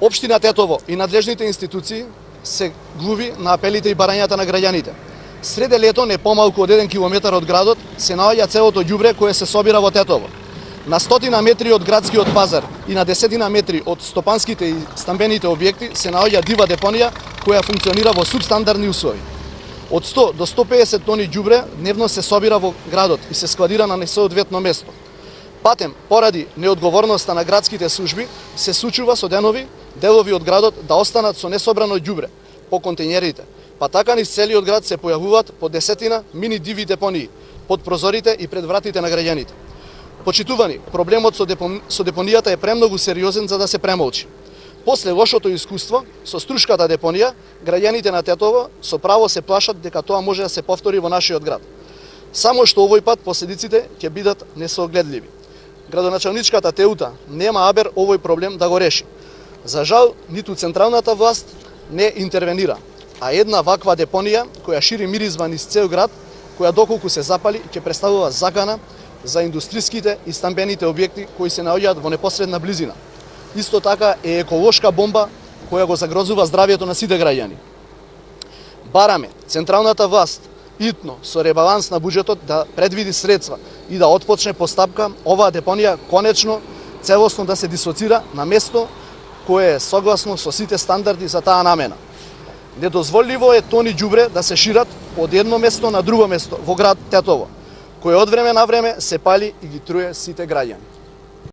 Општина Тетово и надлежните институции се глуви на апелите и барањата на граѓаните. Среде лето, не помалку од 1 километар од градот, се наоѓа целото ѓубре кое се собира во Тетово. На 100 метри од градскиот пазар и на 10 метри од стопанските и стамбените објекти се наоѓа дива депонија која функционира во субстандардни услови. Од 100 до 150 тони ѓубре дневно се собира во градот и се складира на несоодветно место. Патем, поради неодговорноста на градските служби, се случува со делови од градот да останат со несобрано ѓубре по контејнерите, па така низ целиот град се појавуваат по десетина мини диви депонии под прозорите и пред вратите на граѓаните. Почитувани, проблемот со депонијата е премногу сериозен за да се премолчи. После лошото искуство со струшката депонија, граѓаните на Тетово со право се плашат дека тоа може да се повтори во нашиот град. Само што овој пат последиците ќе бидат несоогледливи. Градоначалничката Теута нема абер овој проблем да го реши. За жал, ниту централната власт не интервенира, а една ваква депонија која шири миризма низ цел град, која доколку се запали ќе представува закана за индустриските и стамбените објекти кои се наоѓаат во непосредна близина. Исто така е еколошка бомба која го загрозува здравјето на сите граѓани. Бараме централната власт итно со ребаланс на буџетот да предвиди средства и да отпочне постапка оваа депонија конечно целосно да се дисоцира на место кое е согласно со сите стандарди за таа намена. Недозволиво е тони ѓубре да се шират од едно место на друго место во град Тетово, кој од време на време се пали и ги труе сите граѓани.